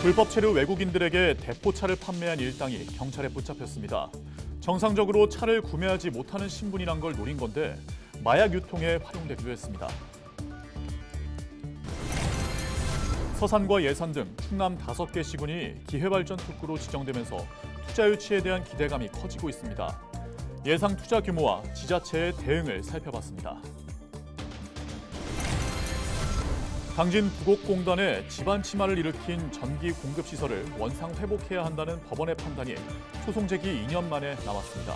불법 체류 외국인들에게 대포차를 판매한 일당이 경찰에 붙잡혔습니다. 정상적으로 차를 구매하지 못하는 신분이란 걸 노린 건데 마약 유통에 활용되기도 했습니다. 서산과 예산 등 충남 5개 시군이 기회발전 특구로 지정되면서 투자 유치에 대한 기대감이 커지고 있습니다. 예상 투자 규모와 지자체의 대응을 살펴봤습니다. 당진 부곡공단에 집안 침하를 일으킨 전기 공급 시설을 원상 회복해야 한다는 법원의 판단이 소송 제기 2년 만에 나왔습니다.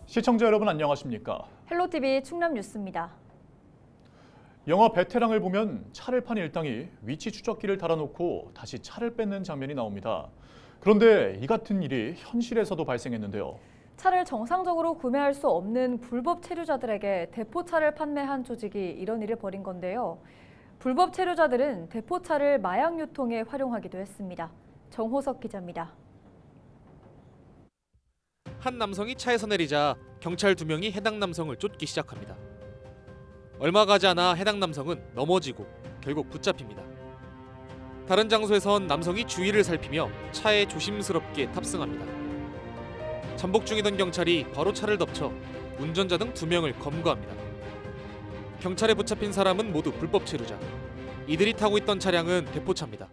시청자 여러분 안녕하십니까? 헬로티비 충남 뉴스입니다. 영화 베테랑을 보면 차를 판 일당이 위치 추적기를 달아놓고 다시 차를 뺏는 장면이 나옵니다. 그런데 이 같은 일이 현실에서도 발생했는데요. 차를 정상적으로 구매할 수 없는 불법 체류자들에게 대포차를 판매한 조직이 이런 일을 벌인 건데요. 불법 체류자들은 대포차를 마약 유통에 활용하기도 했습니다. 정호석 기자입니다. 한 남성이 차에서 내리자 경찰 2명이 해당 남성을 쫓기 시작합니다. 얼마 가지 않아 해당 남성은 넘어지고 결국 붙잡힙니다. 다른 장소에선 남성이 주위를 살피며 차에 조심스럽게 탑승합니다. 잠복 중이던 경찰이 바로 차를 덮쳐 운전자 등 2명을 검거합니다. 경찰에 붙잡힌 사람은 모두 불법 체류자. 이들이 타고 있던 차량은 대포차입니다.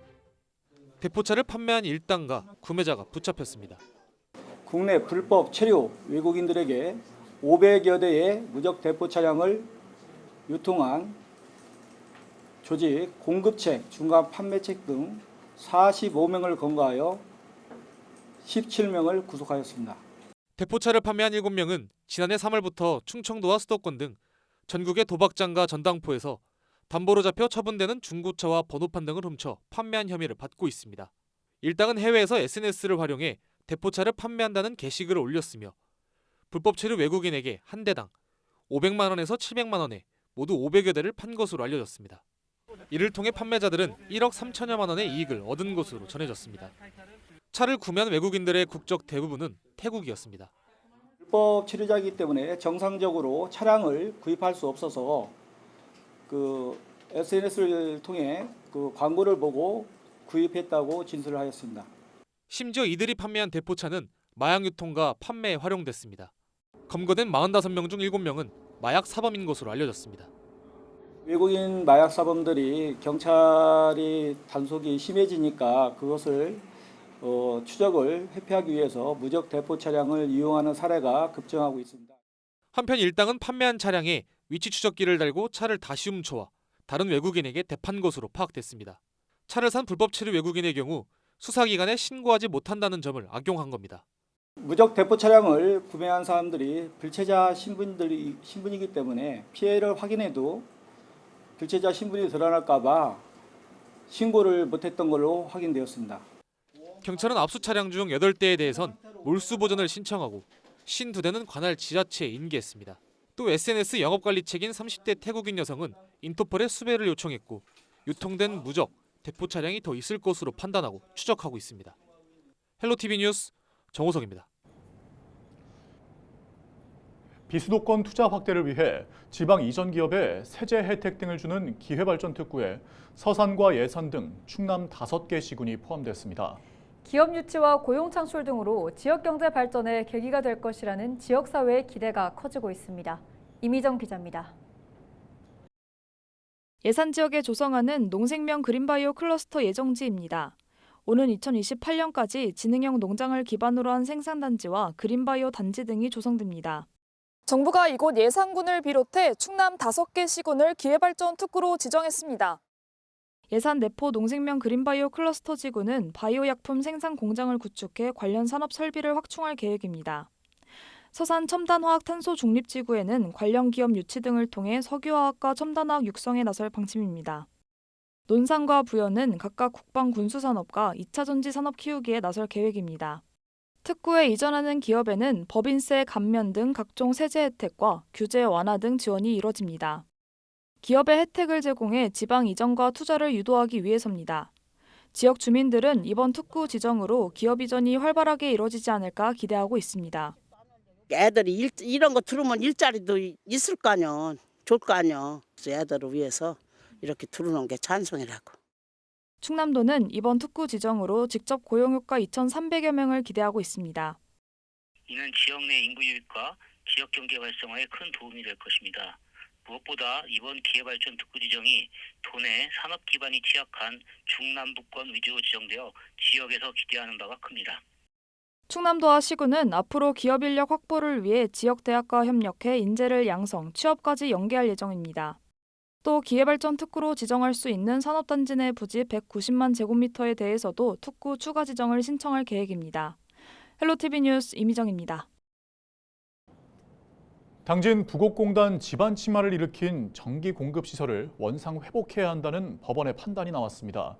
대포차를 판매한 일당과 구매자가 붙잡혔습니다. 국내 불법 체류 외국인들에게 500여 대의 무적 대포 차량을 유통한 조직, 공급책, 중간 판매책 등 45명을 검거하여 17명을 구속하였습니다. 대포차를 판매한 7명은 지난해 3월부터 충청도와 수도권 등 전국의 도박장과 전당포에서 담보로 잡혀 처분되는 중고차와 번호판 등을 훔쳐 판매한 혐의를 받고 있습니다. 일당은 해외에서 SNS를 활용해 대포차를 판매한다는 게시글을 올렸으며 불법 체류 외국인에게 한 대당 500만 원에서 700만 원에 모두 500여 대를 판 것으로 알려졌습니다. 이를 통해 판매자들은 1억 3천여만 원의 이익을 얻은 것으로 전해졌습니다. 차를 구매한 외국인들의 국적 대부분은 태국이었습니다. 불법 체류자이기 때문에 정상적으로 차량을 구입할 수 없어서 SNS를 통해 광고를 보고 구입했다고 진술을 하였습니다. 심지어 이들이 판매한 대포차는 마약 유통과 판매에 활용됐습니다. 검거된 45명 중 7명은 마약 사범인 것으로 알려졌습니다. 외국인 마약 사범들이 경찰이 단속이 심해지니까 그것을 추적을 회피하기 위해서 무적 대포 차량을 이용하는 사례가 급증하고 있습니다. 한편 일당은 판매한 차량에 위치 추적기를 달고 차를 다시 훔쳐와 다른 외국인에게 대판 것으로 파악됐습니다. 차를 산 불법 체류 외국인의 경우 수사기관에 신고하지 못한다는 점을 악용한 겁니다. 무적 대포 차량을 구매한 사람들이 불체자 신분이기 때문에 피해를 확인해도 불체자 신분이 드러날까 봐 신고를 못했던 걸로 확인되었습니다. 경찰은 압수 차량 중 8대에 대해선 몰수 보전을 신청하고 52대는 관할 지자체에 인계했습니다. 또 SNS 영업관리책인 30대 태국인 여성은 인터폴에 수배를 요청했고 유통된 무적 대포 차량이 더 있을 것으로 판단하고 추적하고 있습니다. 헬로티비 뉴스 정호석입니다. 비수도권 투자 확대를 위해 지방 이전 기업에 세제 혜택 등을 주는 기회발전 특구에 서산과 예산 등 충남 5개 시군이 포함됐습니다. 기업 유치와 고용 창출 등으로 지역 경제 발전에 계기가 될 것이라는 지역사회의 기대가 커지고 있습니다. 이미정 기자입니다. 예산 지역에 조성하는 농생명 그린바이오 클러스터 예정지입니다. 오는 2028년까지 지능형 농장을 기반으로 한 생산단지와 그린바이오 단지 등이 조성됩니다. 정부가 이곳 예산군을 비롯해 충남 5개 시군을 기회발전 특구로 지정했습니다. 예산 내포 농생명 그린바이오 클러스터 지구는 바이오약품 생산 공장을 구축해 관련 산업 설비를 확충할 계획입니다. 서산 첨단화학 탄소 중립지구에는 관련 기업 유치 등을 통해 석유화학과 첨단화학 육성에 나설 방침입니다. 논산과 부여는 각각 국방 군수산업과 2차 전지 산업 키우기에 나설 계획입니다. 특구에 이전하는 기업에는 법인세 감면 등 각종 세제 혜택과 규제 완화 등 지원이 이뤄집니다. 기업의 혜택을 제공해 지방 이전과 투자를 유도하기 위해서입니다. 지역 주민들은 이번 특구 지정으로 기업 이전이 활발하게 이뤄지지 않을까 기대하고 있습니다. 애들이 이런 거 들으면 일자리도 있을 거 아니야. 좋을 거 아니야. 애들을 위해서 이렇게 들어놓은 게 찬성이라고. 충남도는 이번 특구 지정으로 직접 고용 효과 2,300여 명을 기대하고 있습니다. 이는 지역 내 인구 유입과 지역 경제 활성화에 큰 도움이 될 것입니다. 무엇보다 이번 기회발전 특구 지정이 도내 산업 기반이 취약한 중남부권 위주로 지정되어 지역에서 기대하는 바가 큽니다. 충남도와 시군은 앞으로 기업 인력 확보를 위해 지역 대학과 협력해 인재를 양성, 취업까지 연계할 예정입니다. 또 기회발전 특구로 지정할 수 있는 산업단지 내 부지 190만 제곱미터에 대해서도 특구 추가 지정을 신청할 계획입니다. 헬로티비 뉴스 이미정입니다. 당진 부곡공단 집안 침하를 일으킨 전기 공급 시설을 원상 회복해야 한다는 법원의 판단이 나왔습니다.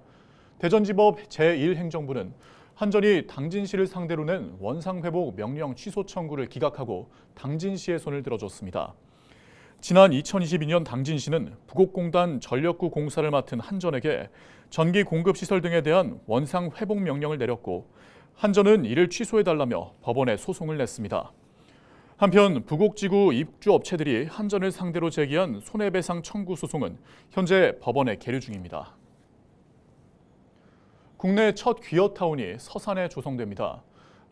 대전지법 제1행정부는 한전이 당진시를 상대로 낸 원상회복 명령 취소 청구를 기각하고 당진시의 손을 들어줬습니다. 지난 2022년 당진시는 부곡공단 전력구 공사를 맡은 한전에게 전기 공급시설 등에 대한 원상회복 명령을 내렸고 한전은 이를 취소해달라며 법원에 소송을 냈습니다. 한편 부곡지구 입주업체들이 한전을 상대로 제기한 손해배상 청구 소송은 현재 법원에 계류 중입니다. 국내 첫 귀어타운이 서산에 조성됩니다.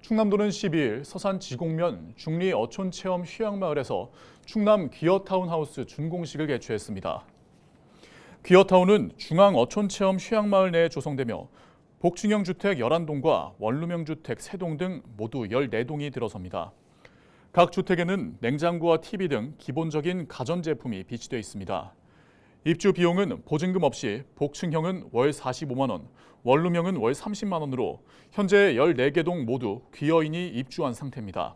충남도는 12일 서산 지곡면 중리 어촌체험 휴양마을에서 충남 귀어타운하우스 준공식을 개최했습니다. 귀어타운은 중앙 어촌체험 휴양마을 내에 조성되며 복층형 주택 11동과 원룸형 주택 3동 등 모두 14동이 들어섭니다. 각 주택에는 냉장고와 TV 등 기본적인 가전제품이 비치되어 있습니다. 입주 비용은 보증금 없이 복층형은 월 45만 원, 원룸형은 월 30만 원으로 현재 14개 동 모두 귀어인이 입주한 상태입니다.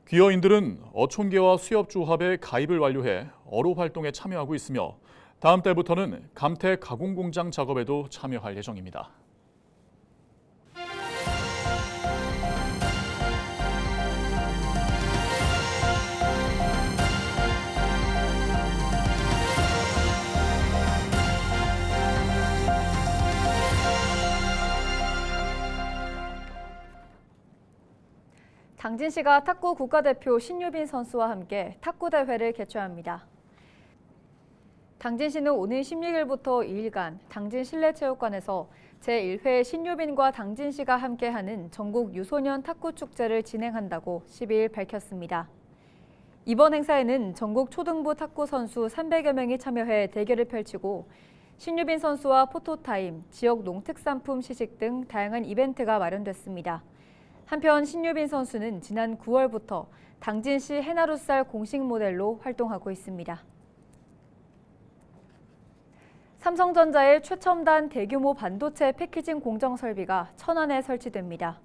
귀어인들은 어촌계와 수협조합에 가입을 완료해 어로 활동에 참여하고 있으며 다음 달부터는 감태 가공공장 작업에도 참여할 예정입니다. 당진시가 탁구 국가대표 신유빈 선수와 함께 탁구 대회를 개최합니다. 당진시는 오는 16일부터 2일간 당진 실내체육관에서 제1회 신유빈과 당진시가 함께하는 전국 유소년 탁구 축제를 진행한다고 12일 밝혔습니다. 이번 행사에는 전국 초등부 탁구 선수 300여 명이 참여해 대결을 펼치고 신유빈 선수와 포토타임, 지역 농특산품 시식 등 다양한 이벤트가 마련됐습니다. 한편 신유빈 선수는 지난 9월부터 당진시 해나루살 공식 모델로 활동하고 있습니다. 삼성전자의 최첨단 대규모 반도체 패키징 공정 설비가 천안에 설치됩니다.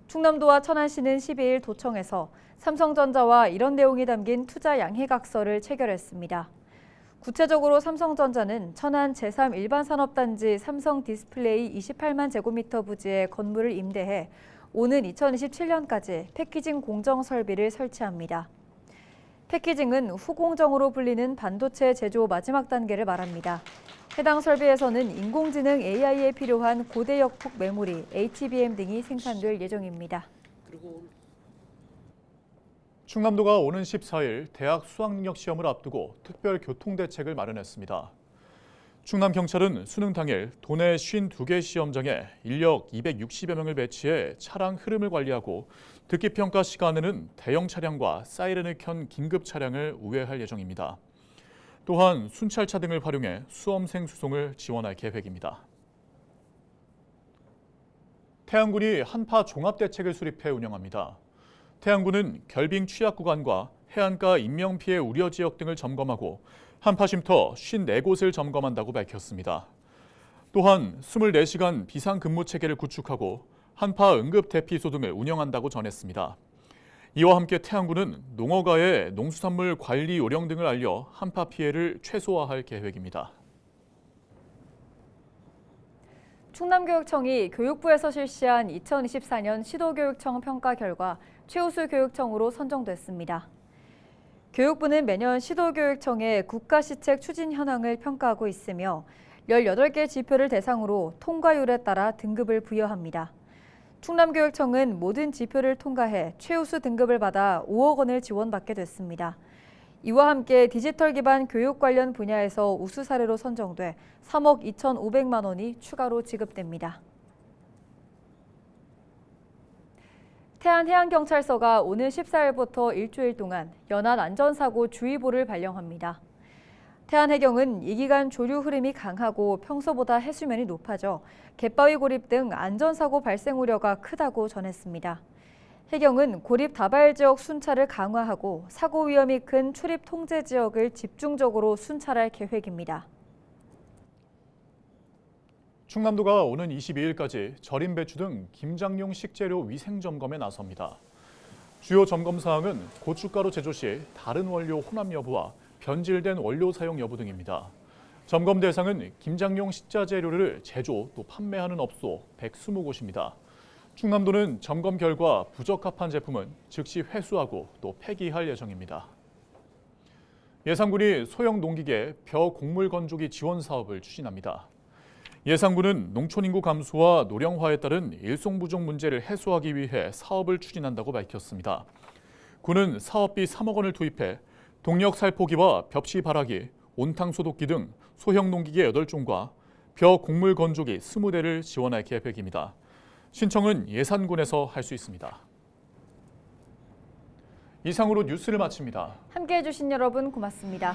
충남도와 천안시는 12일 도청에서 삼성전자와 이런 내용이 담긴 투자 양해각서를 체결했습니다. 구체적으로 삼성전자는 천안 제3 일반산업단지 삼성디스플레이 28만 제곱미터 부지에 건물을 임대해 오는 2027년까지 패키징 공정 설비를 설치합니다. 패키징은 후공정으로 불리는 반도체 제조 마지막 단계를 말합니다. 해당 설비에서는 인공지능 AI에 필요한 고대역폭 메모리, HBM 등이 생산될 예정입니다. 충남도가 오는 14일 대학 수학능력 시험을 앞두고 특별 교통대책을 마련했습니다. 충남경찰은 수능 당일 도내 52개 시험장에 인력 260여 명을 배치해 차량 흐름을 관리하고 듣기평가 시간에는 대형 차량과 사이렌을 켠 긴급 차량을 우회할 예정입니다. 또한 순찰차 등을 활용해 수험생 수송을 지원할 계획입니다. 태안군이 한파 종합대책을 수립해 운영합니다. 태안군은 결빙 취약 구간과 해안가 인명피해 우려 지역 등을 점검하고 한파 쉼터 54곳을 점검한다고 밝혔습니다. 또한 24시간 비상근무 체계를 구축하고 한파 응급 대피소 등을 운영한다고 전했습니다. 이와 함께 태안군은 농어가에 농수산물 관리 요령 등을 알려 한파 피해를 최소화할 계획입니다. 충남교육청이 교육부에서 실시한 2024년 시도교육청 평가 결과 최우수 교육청으로 선정됐습니다. 교육부는 매년 시도교육청의 국가시책 추진 현황을 평가하고 있으며 18개 지표를 대상으로 통과율에 따라 등급을 부여합니다. 충남교육청은 모든 지표를 통과해 최우수 등급을 받아 5억 원을 지원받게 됐습니다. 이와 함께 디지털 기반 교육 관련 분야에서 우수 사례로 선정돼 3억 2,500만 원이 추가로 지급됩니다. 태안해양경찰서가 오는 14일부터 일주일 동안 연안 안전사고 주의보를 발령합니다. 태안해경은 이 기간 조류 흐름이 강하고 평소보다 해수면이 높아져 갯바위 고립 등 안전사고 발생 우려가 크다고 전했습니다. 해경은 고립 다발 지역 순찰을 강화하고 사고 위험이 큰 출입 통제 지역을 집중적으로 순찰할 계획입니다. 충남도가 오는 22일까지 절임 배추 등 김장용 식재료 위생 점검에 나섭니다. 주요 점검 사항은 고춧가루 제조 시 다른 원료 혼합 여부와 변질된 원료 사용 여부 등입니다. 점검 대상은 김장용 식자재료를 제조 또 판매하는 업소 120곳입니다. 충남도는 점검 결과 부적합한 제품은 즉시 회수하고 또 폐기할 예정입니다. 예산군이 소형 농기계 벼 곡물 건조기 지원 사업을 추진합니다. 예산군은 농촌 인구 감소와 노령화에 따른 일손 부족 문제를 해소하기 위해 사업을 추진한다고 밝혔습니다. 군은 사업비 3억 원을 투입해 동력 살포기와 벽시 발화기, 온탕 소독기 등 소형 농기계 8종과 벼 곡물 건조기 20대를 지원할 계획입니다. 신청은 예산군에서 할 수 있습니다. 이상으로 뉴스를 마칩니다. 함께해 주신 여러분 고맙습니다.